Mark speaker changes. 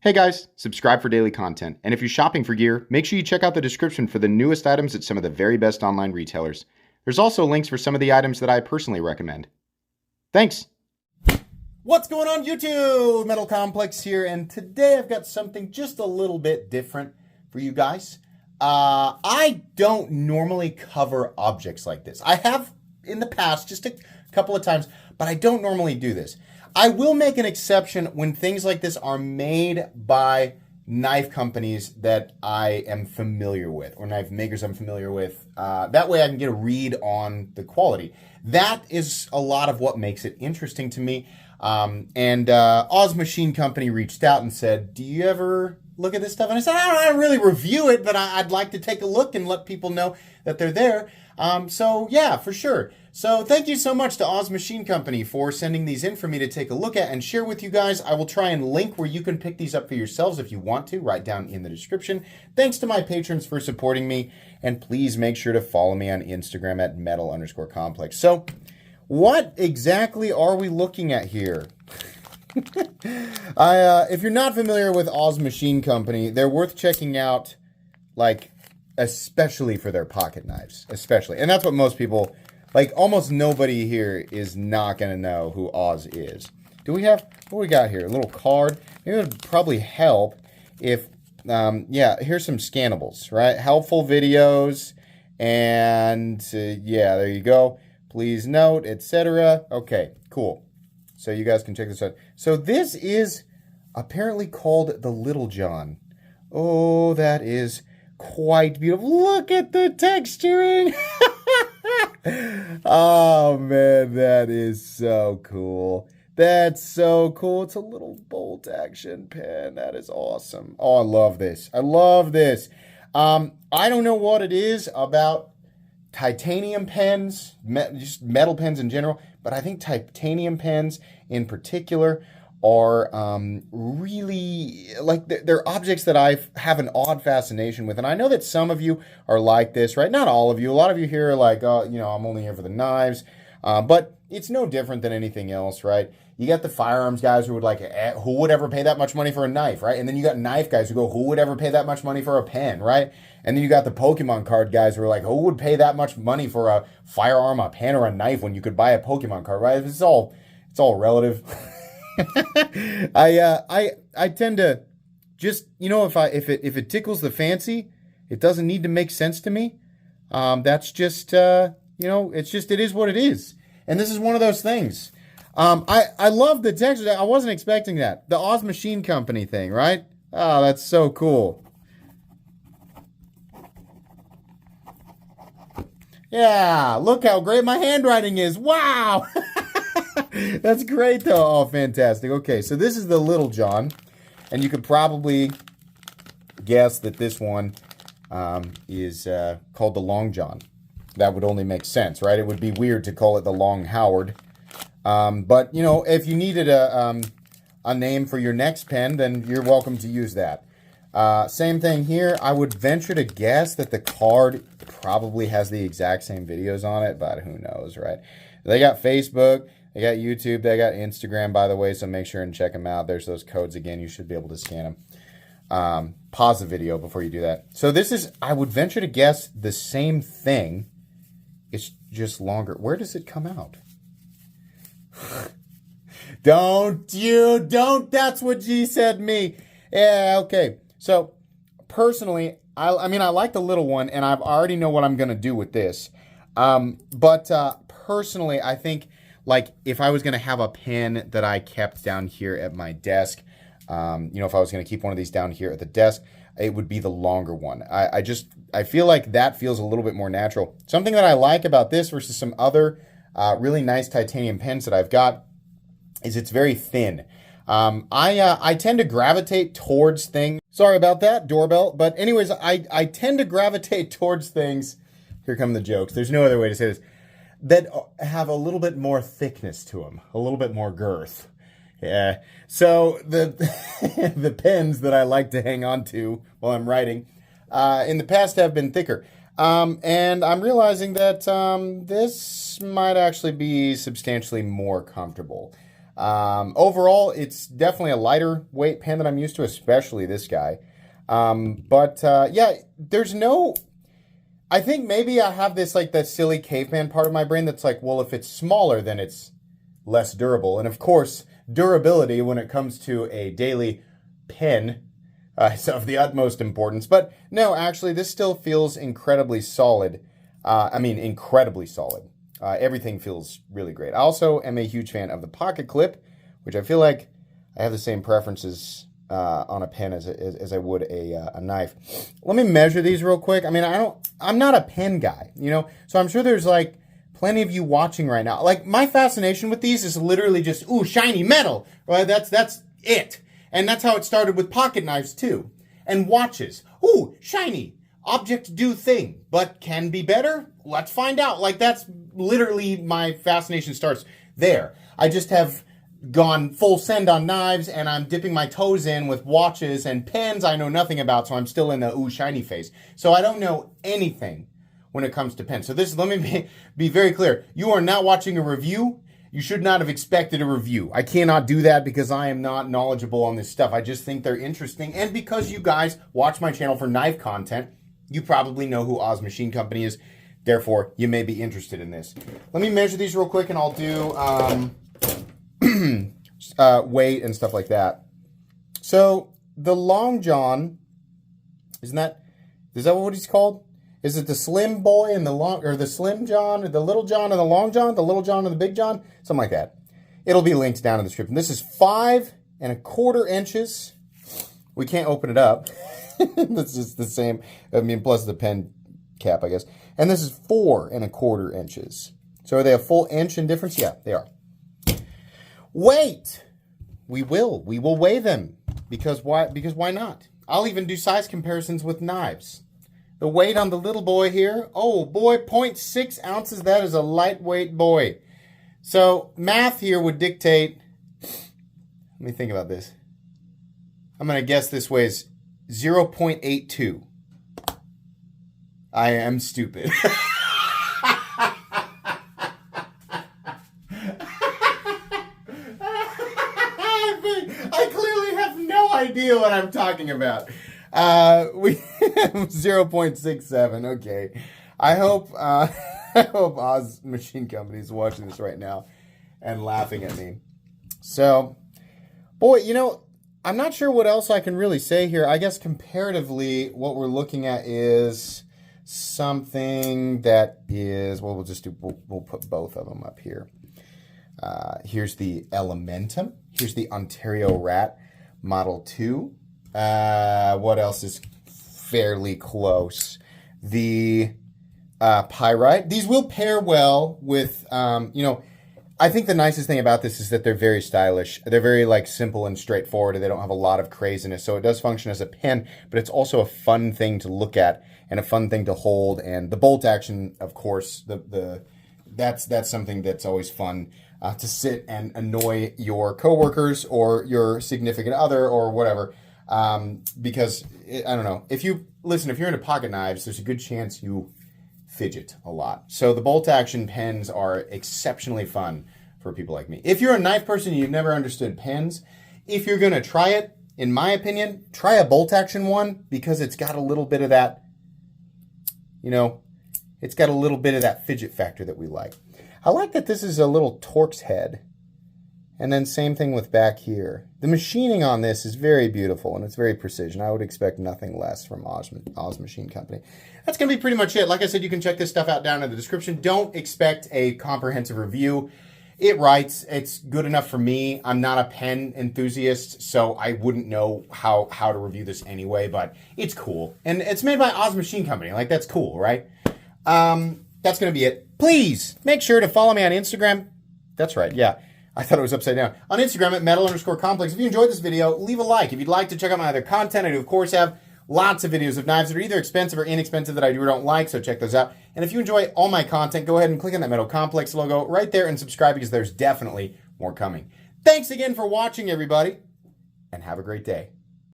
Speaker 1: Hey guys, subscribe for daily content. And if you're shopping for gear, make sure you check out the description for the newest items at some of the very best online retailers. There's also links for some of the items that I personally recommend. Thanks!
Speaker 2: What's going on YouTube? Metal Complex here, and today I've got something just a little bit different for you guys. I don't normally cover objects like this. I have in the past, just a couple of times, but I don't normally do this. I will make an exception when things like this are made by knife companies that I am familiar with, or knife makers I'm familiar with. That way I can get a read on the quality. That is a lot of what makes it interesting to me. Oz Machine Company reached out and said, do you ever look at this stuff? And I said, I don't really review it, but I'd like to take a look and let people know that they're there. So yeah, for sure. So thank you so much to Oz Machine Company for sending these in for me to take a look at and share with you guys. I will try and link where you can pick these up for yourselves if you want to, right down in the description. Thanks to my patrons for supporting me, and please make sure to follow me on Instagram at metal_complex. So what exactly are we looking at here? If you're not familiar with Oz Machine Company, they're worth checking out, like, especially for their pocket knives, especially. And that's what most people, like, almost nobody here is not going to know who Oz is. Do we have, what do we got here? A little card. Maybe it would probably help if, yeah, here's some scannables, right? Helpful videos, and yeah, there you go. Please note, etc. Okay, cool. So you guys can check this out. So this is apparently called the Little John. Oh, that is quite beautiful. Look at the texturing. Oh, man, that is so cool. That's so cool. It's a little bolt action pen. That is awesome. Oh, I love this. I love this. I don't know what it is about titanium pens, just metal pens in general, but I think titanium pens in particular are really, like, they're objects that I have an odd fascination with. And I know that some of you are like this, right? Not all of you. A lot of you here are like, oh, you know, I'm only here for the knives. But it's no different than anything else, right? You got the firearms guys who would like, who would ever pay that much money for a knife, right? And then you got knife guys who go, who would ever pay that much money for a pen, right? And then you got the Pokemon card guys who are like, who would pay that much money for a firearm, a pen, or a knife when you could buy a Pokemon card, right? It's all relative. I tend to just, you know, if it tickles the fancy, it doesn't need to make sense to me. That's just you know, it is what it is. And this is one of those things. I love the texture. I wasn't expecting that. The Oz Machine Company thing, right? Oh, that's so cool. Yeah, look how great my handwriting is. Wow. That's great, though. Oh, fantastic. Okay, so this is the Little John, and you could probably guess that this one is called the Long John. That would only make sense, right? It would be weird to call it the Long Howard. But, you know, if you needed a name for your next pen, then you're welcome to use that. Same thing here. I would venture to guess that the card probably has the exact same videos on it, but who knows, right? They got Facebook, they got YouTube, they got Instagram, by the way, so make sure and check them out. There's those codes again. You should be able to scan them. Pause the video before you do that. So this is, I would venture to guess, the same thing. It's just longer. Where does it come out? Don't. That's what G said me. Yeah, okay. So, personally, I mean, I like the little one, and I already know what I'm going to do with this. Personally, I think, like, if I was going to have a pen that I kept down here at my desk, you know, if I was going to keep one of these down here at the desk, it would be the longer one. I feel like that feels a little bit more natural. Something that I like about this versus some other really nice titanium pens that I've got is it's very thin. I tend to gravitate towards things. Sorry about that, doorbell. But anyways, I tend to gravitate towards things. Here come the jokes. There's no other way to say this. That have a little bit more thickness to them, a little bit more girth. Yeah. So the the pens that I like to hang on to while I'm writing, in the past have been thicker. And I'm realizing that this might actually be substantially more comfortable. Overall, it's definitely a lighter weight pen than I'm used to, especially this guy. Yeah, there's no... I think maybe I have this, like, that silly caveman part of my brain that's like, well, if it's smaller, then it's less durable. And of course, durability when it comes to a daily pen is of the utmost importance. But no, actually, this still feels incredibly solid. Incredibly solid. Everything feels really great. I also am a huge fan of the pocket clip, which I feel like I have the same preferences on a pen as I would a knife. Let me measure these real quick. I mean, I'm not a pen guy, you know, so I'm sure there's like plenty of you watching right now. Like, my fascination with these is literally just, ooh, shiny metal, right? That's it. And that's how it started with pocket knives too. And watches. Ooh, shiny. Object do thing, but can be better? Let's find out. Like, that's literally my fascination starts there. I just have gone full send on knives, and I'm dipping my toes in with watches and pens I know nothing about, so I'm still in the ooh shiny phase. So I don't know anything when it comes to pens. So let me be very clear. You are not watching a review. You should not have expected a review. I cannot do that because I am not knowledgeable on this stuff. I just think they're interesting, and because you guys watch my channel for knife content, you probably know who Oz Machine Company is. Therefore, you may be interested in this. Let me measure these real quick, and I'll do weight and stuff like that. So the Long John, is that what he's called? Is it the Slim Boy and the Slim John, or the Little John and the Long John, the Little John and the Big John, something like that? It'll be linked down in the description. This is 5¼ inches. We can't open it up. That's just the same. I mean, plus the pen cap, I guess. And this is 4¼ inches. So are they a full inch in difference? Yeah, they are. Weight. We will weigh them. Because why not? I'll even do size comparisons with knives. The weight on the little boy here, oh boy, 0.6 ounces. That is a lightweight boy. So math here would dictate, let me think about this. I'm going to guess this weighs 0.82. I am stupid. I clearly have no idea what I'm talking about. 0.67. Okay. I hope Oz Machine Company is watching this right now and laughing at me. So, boy, you know, I'm not sure what else I can really say here. I guess comparatively, what we're looking at is something that is, well, we'll put both of them up here. Here's the Elementum. Here's the Ontario Rat Model 2. What else is fairly close? The Pyrite. These will pair well with, I think the nicest thing about this is that they're very stylish. They're very, like, simple and straightforward, and they don't have a lot of craziness. So it does function as a pen, but it's also a fun thing to look at and a fun thing to hold. And the bolt action, of course, that's something that's always fun to sit and annoy your coworkers or your significant other or whatever. Because, I don't know, if you're into pocket knives, there's a good chance you fidget a lot. So the bolt action pens are exceptionally fun for people like me. If you're a knife person and you've never understood pens, if you're going to try it, in my opinion, try a bolt action one, because it's got a little bit of that, it's got a little bit of that fidget factor that we like. I like that this is a little Torx head. And then same thing with back here. The machining on this is very beautiful, and it's very precision. I would expect nothing less from Oz Machine Company. That's going to be pretty much it. Like I said, you can check this stuff out down in the description. Don't expect a comprehensive review. It writes. It's good enough for me. I'm not a pen enthusiast, so I wouldn't know how to review this anyway, but it's cool. And it's made by Oz Machine Company. Like, that's cool, right? That's going to be it. Please make sure to follow me on Instagram. That's right, yeah. I thought it was upside down. On Instagram at metal_complex. If you enjoyed this video, leave a like. If you'd like to check out my other content, I do, of course, have lots of videos of knives that are either expensive or inexpensive that I do or don't like, so check those out. And if you enjoy all my content, go ahead and click on that Metal Complex logo right there and subscribe, because there's definitely more coming. Thanks again for watching, everybody, and have a great day.